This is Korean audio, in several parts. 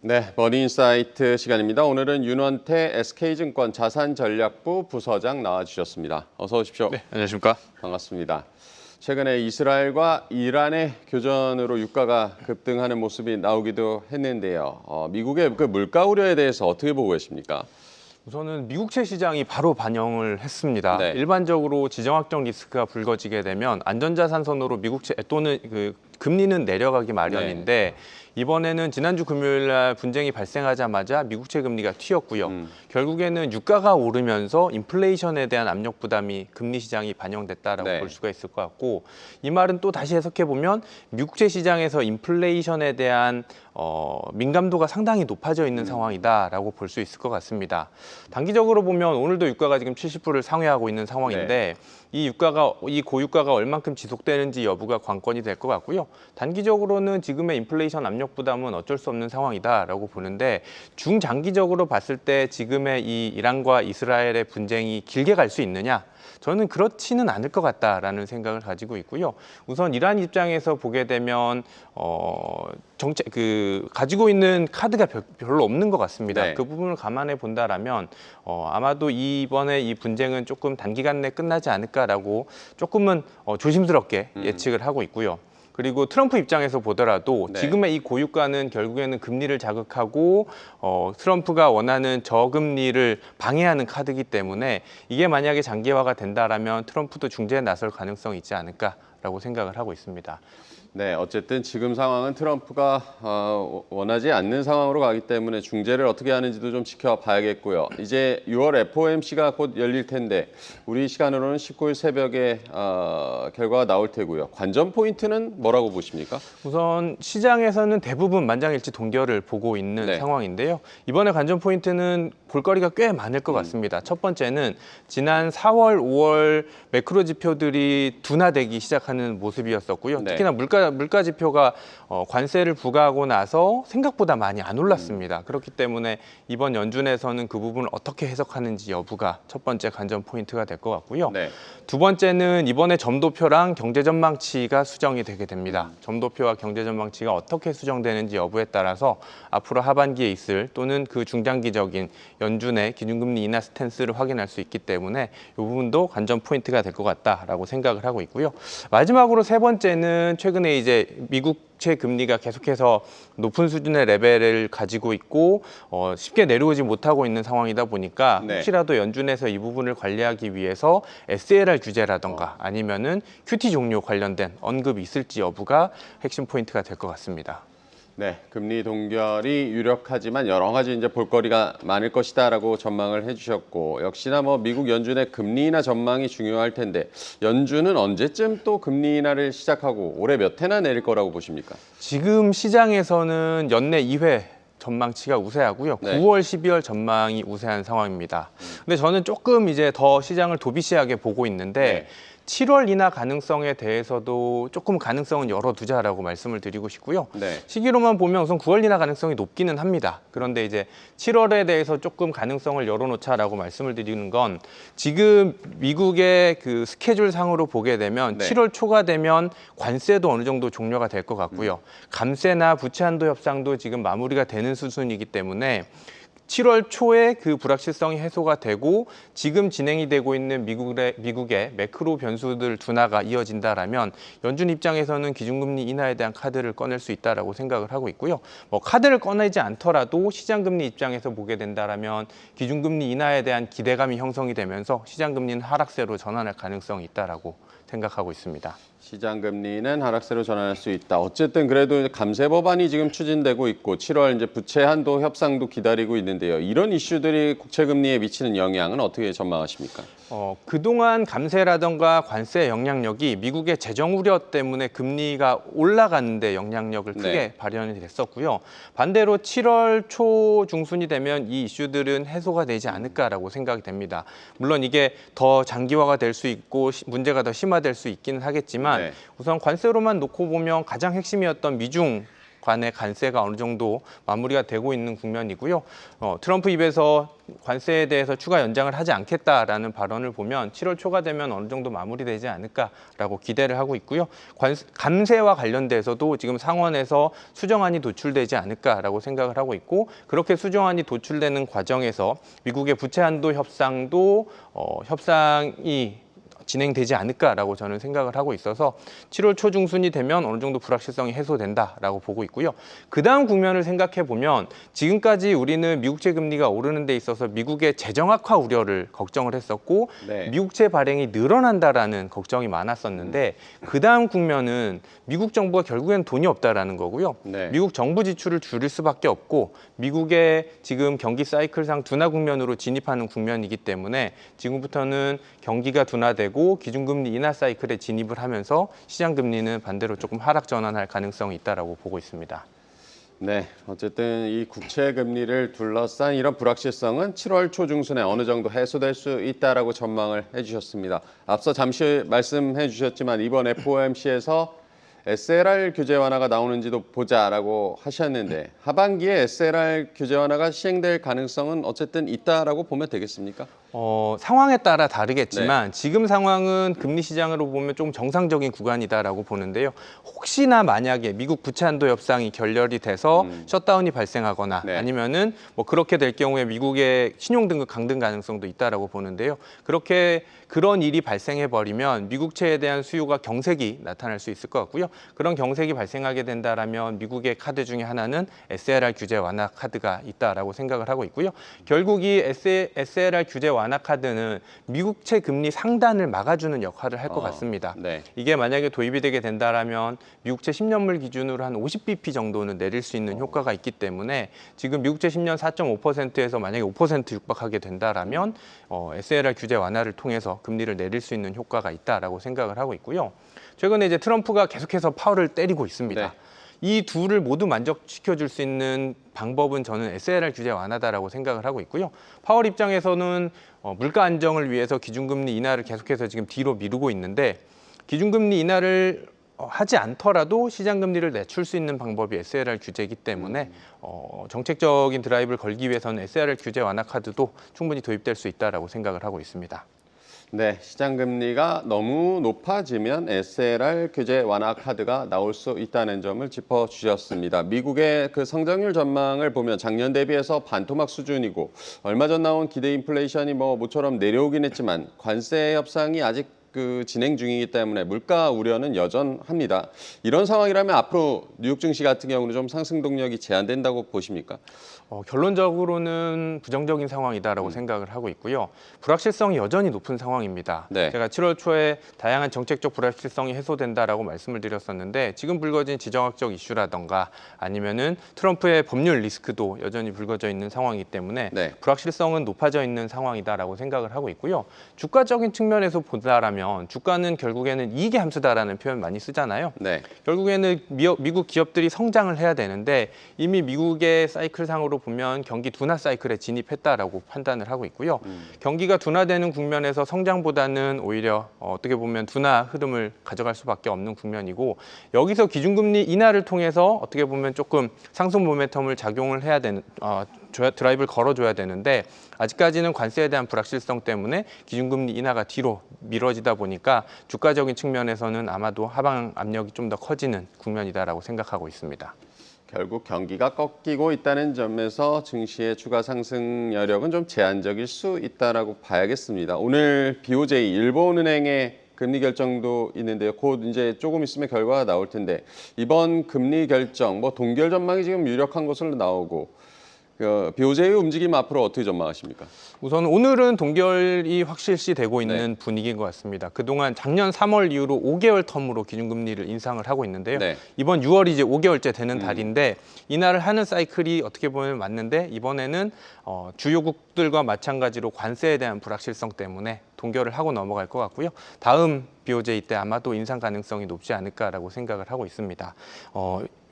네, 머니인사이트 시간입니다. 오늘은 윤원태 SK증권 자산전략부 부서장 나와주셨습니다. 어서 오십시오. 네, 안녕하십니까? 반갑습니다. 최근에 이스라엘과 이란의 교전으로 유가가 급등하는 모습이 나오기도 했는데요. 미국의 그 물가 우려에 대해서 어떻게 보고 계십니까? 우선은 미국채 시장이 바로 반영을 했습니다. 네. 일반적으로 지정학적 리스크가 불거지게 되면 안전자산선으로 미국채 또는 금리는 내려가기 마련인데 이번에는 지난주 금요일 날 분쟁이 발생하자마자 미국채 금리가 튀었고요. 결국에는 유가가 오르면서 인플레이션에 대한 압력 부담이 금리 시장이 반영됐다라고 네. 볼 수가 있을 것 같고, 이 말은 또 다시 해석해 보면 미국채 시장에서 인플레이션에 대한 민감도가 상당히 높아져 있는 상황이다라고 볼 수 있을 것 같습니다. 단기적으로 보면 오늘도 유가가 지금 70불을 상회하고 있는 상황인데 이 고유가가 얼만큼 지속되는지 여부가 관건이 될 것 같고요. 단기적으로는 지금의 인플레이션 압력 부담은 어쩔 수 없는 상황이다라고 보는데, 중장기적으로 봤을 때 지금의 이 이란과 이스라엘의 분쟁이 길게 갈 수 있느냐? 저는 그렇지는 않을 것 같다라는 생각을 가지고 있고요. 우선 이란 입장에서 보게 되면 가지고 있는 카드가 별로 없는 것 같습니다. 네. 그 부분을 감안해 본다라면 아마도 이번에 이 분쟁은 조금 단기간 내에 끝나지 않을까라고 조금은 조심스럽게 예측을 하고 있고요. 그리고 트럼프 입장에서 보더라도 지금의 이 고유가는 결국에는 금리를 자극하고 트럼프가 원하는 저금리를 방해하는 카드이기 때문에 이게 만약에 장기화가 된다라면 트럼프도 중재에 나설 가능성이 있지 않을까라고 생각을 하고 있습니다. 네, 어쨌든 지금 상황은 트럼프가 원하지 않는 상황으로 가기 때문에 중재를 어떻게 하는지도 좀 지켜봐야겠고요. 이제 6월 FOMC가 곧 열릴 텐데 우리 시간으로는 19일 새벽에 결과가 나올 테고요. 관전 포인트는 뭐라고 보십니까? 우선 시장에서는 대부분 만장일치 동결을 보고 있는 상황인데요. 이번에 관전 포인트는 볼거리가 꽤 많을 것 같습니다. 첫 번째는 지난 4월, 5월 매크로 지표들이 둔화되기 시작하는 모습이었었고요. 특히나 물가 지표가 관세를 부과하고 나서 생각보다 많이 안 올랐습니다. 그렇기 때문에 이번 연준에서는 그 부분을 어떻게 해석하는지 여부가 첫 번째 관전 포인트가 될 것 같고요. 두 번째는 이번에 점도표랑 경제 전망치가 수정이 되게 됩니다. 점도표와 경제 전망치가 어떻게 수정되는지 여부에 따라서 앞으로 하반기에 있을 또는 그 중장기적인 연준의 기준금리 인하 스탠스를 확인할 수 있기 때문에 이 부분도 관전 포인트가 될 것 같다라고 생각을 하고 있고요. 마지막으로 세 번째는 최근에 이제 미국채 금리가 계속해서 높은 수준의 레벨을 가지고 있고 쉽게 내려오지 못하고 있는 상황이다 보니까 혹시라도 연준에서 이 부분을 관리하기 위해서 SLR 규제라던가 아니면은 QT 종료 관련된 언급이 있을지 여부가 핵심 포인트가 될 것 같습니다. 네, 금리 동결이 유력하지만 여러 가지 이제 볼거리가 많을 것이다라고 전망을 해주셨고, 역시나 뭐 미국 연준의 금리 인하 전망이 중요할 텐데 연준은 언제쯤 또 금리 인하를 시작하고 올해 몇 회나 내릴 거라고 보십니까? 지금 시장에서는 연내 2회 전망치가 우세하고요. 9월, 12월 전망이 우세한 상황입니다. 근데 저는 조금 이제 더 시장을 도비시하게 보고 있는데 7월 인하 가능성에 대해서도 조금 가능성은 열어두자라고 말씀을 드리고 싶고요. 시기로만 보면 우선 9월 인하 가능성이 높기는 합니다. 그런데 이제 7월에 대해서 조금 가능성을 열어놓자라고 말씀을 드리는 건, 지금 미국의 그 스케줄 상으로 보게 되면 7월 초가 되면 관세도 어느 정도 종료가 될 것 같고요. 감세나 부채 한도 협상도 지금 마무리가 되는 수준이기 때문에 7월 초에 그 불확실성이 해소가 되고 지금 진행이 되고 있는 미국의 매크로 변수들 둔화가 이어진다라면 연준 입장에서는 기준금리 인하에 대한 카드를 꺼낼 수 있다라고 생각을 하고 있고요. 뭐 카드를 꺼내지 않더라도 시장금리 입장에서 보게 된다라면 기준금리 인하에 대한 기대감이 형성이 되면서 시장금리는 하락세로 전환할 가능성이 있다라고 생각하고 있습니다. 시장 금리는 하락세로 전환할 수 있다. 어쨌든 그래도 감세 법안이 지금 추진되고 있고 7월 이제 부채 한도 협상도 기다리고 있는데요. 이런 이슈들이 국채 금리에 미치는 영향은 어떻게 전망하십니까? 그동안 감세라던가 관세 영향력이 미국의 재정 우려 때문에 금리가 올라가는 데 영향력을 크게 발현이 됐었고요. 반대로 7월 초 중순이 되면 이 이슈들은 해소가 되지 않을까라고 생각이 됩니다. 물론 이게 더 장기화가 될 수 있고 문제가 더 심화될 수 있기는 하겠지만 우선 관세로만 놓고 보면 가장 핵심이었던 미중 관의 관세가 어느 정도 마무리가 되고 있는 국면이고요. 트럼프 입에서 관세에 대해서 추가 연장을 하지 않겠다라는 발언을 보면 7월 초가 되면 어느 정도 마무리되지 않을까라고 기대를 하고 있고요. 감세와 관련돼서도 지금 상원에서 수정안이 도출되지 않을까라고 생각을 하고 있고, 그렇게 수정안이 도출되는 과정에서 미국의 부채 한도 협상도 협상이 진행되지 않을까라고 저는 생각을 하고 있어서 7월 초중순이 되면 어느 정도 불확실성이 해소된다라고 보고 있고요. 그 다음 국면을 생각해 보면 지금까지 우리는 미국채 금리가 오르는 데 있어서 미국의 재정 악화 우려를 걱정을 했었고 네. 미국채 발행이 늘어난다라는 걱정이 많았었는데 그 다음 국면은 미국 정부가 결국엔 돈이 없다라는 거고요. 네. 미국 정부 지출을 줄일 수밖에 없고 미국의 지금 경기 사이클상 둔화 국면으로 진입하는 국면이기 때문에 지금부터는 경기가 둔화되고 기준금리 인하 사이클에 진입을 하면서 시장 금리는 반대로 조금 하락 전환할 가능성이 있다라고 보고 있습니다. 네, 어쨌든 이 국채 금리를 둘러싼 이런 불확실성은 7월 초중순에 어느 정도 해소될 수 있다라고 전망을 해주셨습니다. 앞서 잠시 말씀해 주셨지만 이번 FOMC에서 SLR 규제 완화가 나오는지도 보자라고 하셨는데 하반기에 SLR 규제 완화가 시행될 가능성은 어쨌든 있다라고 보면 되겠습니까? 상황에 따라 다르겠지만 지금 상황은 금리 시장으로 보면 좀 정상적인 구간이다라고 보는데요. 혹시나 만약에 미국 부채 한도 협상이 결렬이 돼서 셧다운이 발생하거나 아니면은 뭐 그렇게 될 경우에 미국의 신용 등급 강등 가능성도 있다라고 보는데요. 그런 일이 발생해 버리면 미국채에 대한 수요가 경색이 나타날 수 있을 것 같고요. 그런 경색이 발생하게 된다라면 미국의 카드 중에 하나는 SLR 규제 완화 카드가 있다라고 생각을 하고 있고요. 결국 이 SLR 규제 완화 카드는 미국채 금리 상단을 막아주는 역할을 할 것 같습니다. 네. 이게 만약에 도입이 되게 된다라면 미국채 10년물 기준으로 한 50bp 정도는 내릴 수 있는 효과가 있기 때문에 지금 미국채 10년 4.5%에서 만약에 5% 육박하게 된다라면 SLR 규제 완화를 통해서 금리를 내릴 수 있는 효과가 있다라고 생각을 하고 있고요. 최근에 이제 트럼프가 계속해서 파월을 때리고 있습니다. 네. 이 둘을 모두 만족시켜줄 수 있는 방법은 저는 SLR 규제 완화다라고 생각을 하고 있고요. 파월 입장에서는 물가 안정을 위해서 기준금리 인하를 계속해서 지금 뒤로 미루고 있는데 기준금리 인하를 하지 않더라도 시장금리를 낮출 수 있는 방법이 SLR 규제이기 때문에 정책적인 드라이브를 걸기 위해서는 SLR 규제 완화 카드도 충분히 도입될 수 있다라고 생각을 하고 있습니다. 네, 시장 금리가 너무 높아지면 SLR 규제 완화 카드가 나올 수 있다는 점을 짚어주셨습니다. 미국의 그 성장률 전망을 보면 작년 대비해서 반토막 수준이고 얼마 전 나온 기대 인플레이션이 뭐 모처럼 내려오긴 했지만 관세 협상이 아직 진행 중이기 때문에 물가 우려는 여전합니다. 이런 상황이라면 앞으로 뉴욕 증시 같은 경우는 좀 상승 동력이 제한된다고 보십니까? 결론적으로는 부정적인 상황이다라고 생각을 하고 있고요. 불확실성이 여전히 높은 상황입니다. 네. 제가 7월 초에 다양한 정책적 불확실성이 해소된다라고 말씀을 드렸었는데 지금 불거진 지정학적 이슈라던가 아니면은 트럼프의 법률 리스크도 여전히 불거져 있는 상황이기 때문에 불확실성은 높아져 있는 상황이다라고 생각을 하고 있고요. 주가적인 측면에서 본다라면 주가는 결국에는 이익의 함수다라는 표현 많이 쓰잖아요. 결국에는 미국 기업들이 성장을 해야 되는데 이미 미국의 사이클상으로 보면 경기 둔화 사이클에 진입했다라고 판단을 하고 있고요. 경기가 둔화되는 국면에서 성장보다는 오히려 어떻게 보면 둔화 흐름을 가져갈 수밖에 없는 국면이고 여기서 기준금리 인하를 통해서 어떻게 보면 조금 상승 모멘텀을 작용을 해야 되는 드라이브를 걸어줘야 되는데 아직까지는 관세에 대한 불확실성 때문에 기준금리 인하가 뒤로 미뤄지다 보니까 주가적인 측면에서는 아마도 하방 압력이 좀 더 커지는 국면이다라고 생각하고 있습니다. 결국 경기가 꺾이고 있다는 점에서 증시의 추가 상승 여력은 좀 제한적일 수 있다라고 봐야겠습니다. 오늘 BOJ 일본은행의 금리 결정도 있는데요. 곧 이제 조금 있으면 결과가 나올 텐데 이번 금리 결정 뭐 동결 전망이 지금 유력한 것으로 나오고 BOJ의 움직임 앞으로 어떻게 전망하십니까? 우선 오늘은 동결이 확실시되고 있는 분위기인 것 같습니다. 그동안 작년 3월 이후로 5개월 텀으로 기준금리를 인상을 하고 있는데요. 이번 6월이 이제 5개월째 되는 달인데 인하를 하는 사이클이 어떻게 보면 맞는데 이번에는 주요국들과 마찬가지로 관세에 대한 불확실성 때문에 동결을 하고 넘어갈 것 같고요. 다음 BOJ 때 아마도 인상 가능성이 높지 않을까라고 생각을 하고 있습니다.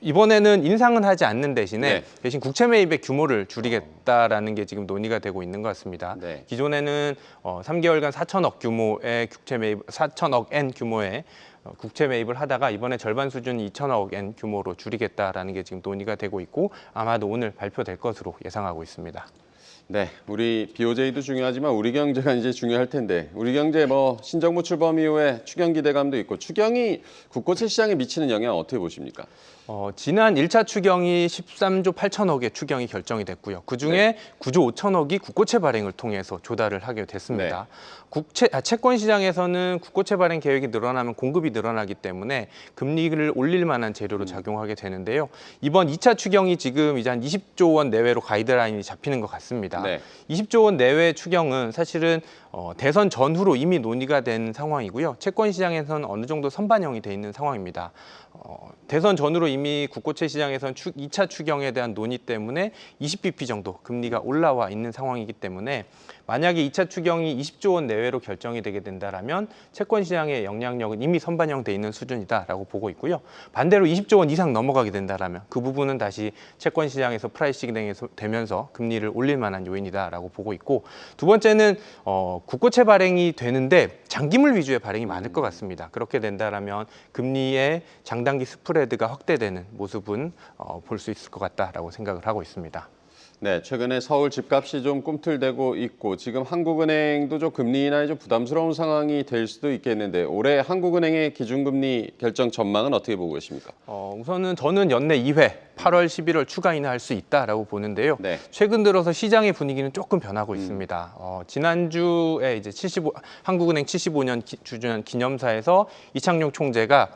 이번에는 인상은 하지 않는 대신에 대신 국채 매입의 규모를 줄이겠다라는 게 지금 논의가 되고 있는 것 같습니다. 기존에는 3개월간 4천억 규모의 국채 매입, 4천억 엔 규모의 국채 매입을 하다가 이번에 절반 수준 2천억 엔 규모로 줄이겠다라는 게 지금 논의가 되고 있고 아마도 오늘 발표될 것으로 예상하고 있습니다. 네, 우리 BOJ도 중요하지만 우리 경제가 이제 중요할 텐데 우리 경제 뭐 신정부 출범 이후에 추경 기대감도 있고 추경이 국고채 시장에 미치는 영향 어떻게 보십니까? 지난 1차 추경이 13조 8천억의 추경이 결정이 됐고요. 그중에 네. 9조 5천억이 국고채 발행을 통해서 조달을 하게 됐습니다. 채권 시장에서는 국고채 발행 계획이 늘어나면 공급이 늘어나기 때문에 금리를 올릴 만한 재료로 작용하게 되는데요. 이번 2차 추경이 지금 이제 한 20조 원 내외로 가이드라인이 잡히는 것 같습니다. 네. 20조 원 내외 추경은 사실은 대선 전후로 이미 논의가 된 상황이고요. 채권 시장에서는 어느 정도 선반영이 돼 있는 상황입니다. 대선 전후로 이미 국고채 시장에서는 2차 추경에 대한 논의 때문에 20bp 정도 금리가 올라와 있는 상황이기 때문에 만약에 2차 추경이 20조 원 내외로 결정이 되게 된다라면 채권 시장의 영향력은 이미 선반영돼 있는 수준이다라고 보고 있고요. 반대로 20조 원 이상 넘어가게 된다라면 그 부분은 다시 채권 시장에서 프라이싱이 되면서 금리를 올릴 만한 요인이다라고 보고 있고 두 번째는 국고채 발행이 되는데 장기물 위주의 발행이 많을 것 같습니다. 그렇게 된다라면 금리의 장단기 스프레드가 확대되는 모습은 볼 수 있을 것 같다라고 생각을 하고 있습니다. 네, 최근에 서울 집값이 좀 꿈틀대고 있고 지금 한국은행도 좀 금리 인하에 좀 부담스러운 상황이 될 수도 있겠는데 올해 한국은행의 기준금리 결정 전망은 어떻게 보고 계십니까? 우선은 저는 연내 2회 8월, 11월 추가 인하할 수 있다라고 보는데요. 네. 최근 들어서 시장의 분위기는 조금 변하고 있습니다. 지난주에 이제 한국은행 75년 주주년 기념사에서 이창용 총재가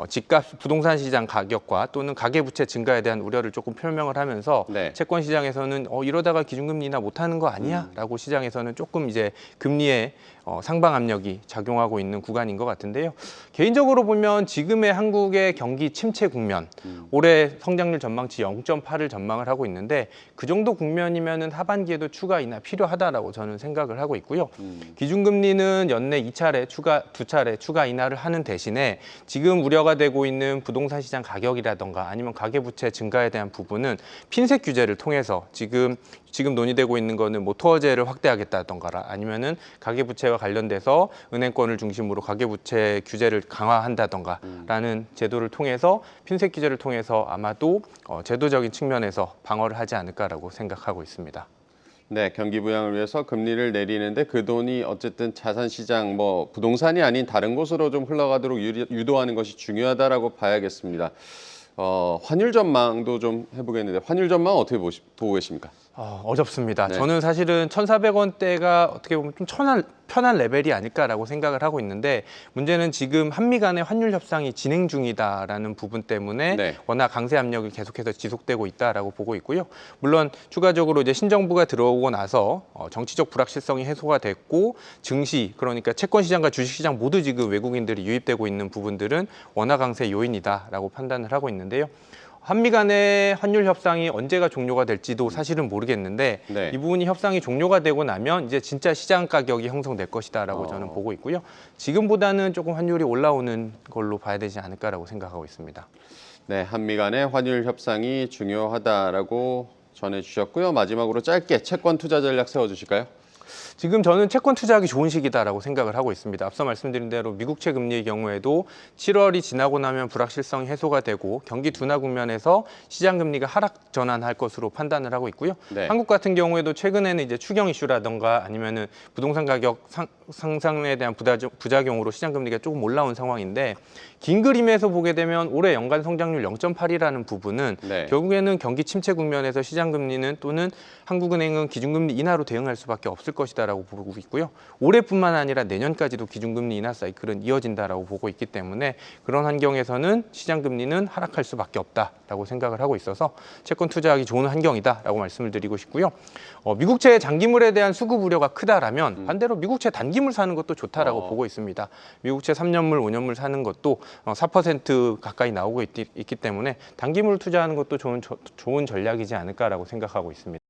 집값 부동산 시장 가격과 또는 가계부채 증가에 대한 우려를 조금 표명을 하면서 네. 채권 시장에서는 이러다가 기준금리 인하 못하는 거 아니야?라고 시장에서는 조금 이제 금리에 상방 압력이 작용하고 있는 구간인 것 같은데요. 개인적으로 보면 지금의 한국의 경기 침체 국면, 올해 성장률 전망치 0.8를 전망을 하고 있는데 그 정도 국면이면은 하반기에도 추가 인하 필요하다라고 저는 생각을 하고 있고요. 기준금리는 연내 2차례 추가 인하를 하는 대신에 지금 우려가 되고 있는 부동산 시장 가격이라던가 아니면 가계부채 증가에 대한 부분은 핀셋 규제를 통해서 지금 논의되고 있는 거는 뭐 토어제를 확대하겠다던가 아니면은 가계부채와 관련돼서 은행권을 중심으로 가계부채 규제를 강화한다던가라는 제도를 통해서 핀셋 규제를 통해서 아마도 제도적인 측면에서 방어를 하지 않을까라고 생각하고 있습니다. 네, 경기 부양을 위해서 금리를 내리는데 그 돈이 어쨌든 자산 시장 뭐 부동산이 아닌 다른 곳으로 좀 흘러가도록 유도하는 것이 중요하다라고 봐야겠습니다. 환율 전망도 좀 해보겠는데 환율 전망 어떻게 보고 계십니까? 어렵습니다. 네. 저는 사실은 1,400원대가 어떻게 보면 좀 편한 레벨이 아닐까라고 생각을 하고 있는데 문제는 지금 한미 간의 환율 협상이 진행 중이다라는 부분 때문에 네. 워낙 강세 압력이 계속해서 지속되고 있다라고 보고 있고요. 물론 추가적으로 이제 신정부가 들어오고 나서 정치적 불확실성이 해소가 됐고 증시 그러니까 채권 시장과 주식 시장 모두 지금 외국인들이 유입되고 있는 부분들은 원화 강세 요인이다라고 판단을 하고 있는데요. 한미 간의 환율 협상이 언제가 종료가 될지도 사실은 모르겠는데 네. 이 부분이 협상이 종료가 되고 나면 이제 진짜 시장 가격이 형성될 것이다라고 저는 보고 있고요. 지금보다는 조금 환율이 올라오는 걸로 봐야 되지 않을까라고 생각하고 있습니다. 네, 한미 간의 환율 협상이 중요하다라고 전해주셨고요. 마지막으로 짧게 채권 투자 전략 세워주실까요? 지금 저는 채권 투자하기 좋은 시기다라고 생각을 하고 있습니다. 앞서 말씀드린 대로 미국채 금리의 경우에도 7월이 지나고 나면 불확실성이 해소가 되고 경기 둔화 국면에서 시장 금리가 하락 전환할 것으로 판단을 하고 있고요. 네. 한국 같은 경우에도 최근에는 이제 추경 이슈라던가 아니면은 부동산 가격 상승에 대한 부작용으로 시장 금리가 조금 올라온 상황인데 긴 그림에서 보게 되면 올해 연간 성장률 0.8이라는 부분은 네. 결국에는 경기 침체 국면에서 시장 금리는 또는 한국은행은 기준금리 인하로 대응할 수밖에 없을 것이다라고 보고 있고요. 올해뿐만 아니라 내년까지도 기준금리 인하 사이클은 이어진다라고 보고 있기 때문에 그런 환경에서는 시장 금리는 하락할 수밖에 없다라고 생각을 하고 있어서 채권 투자하기 좋은 환경이다라고 말씀을 드리고 싶고요. 미국채 장기물에 대한 수급 우려가 크다라면 반대로 미국채 단기물 사는 것도 좋다라고 보고 있습니다. 미국채 3년물, 5년물 사는 것도 4% 가까이 나오고 있기 때문에 단기물 투자하는 것도 좋은 전략이지 않을까라고 생각하고 있습니다.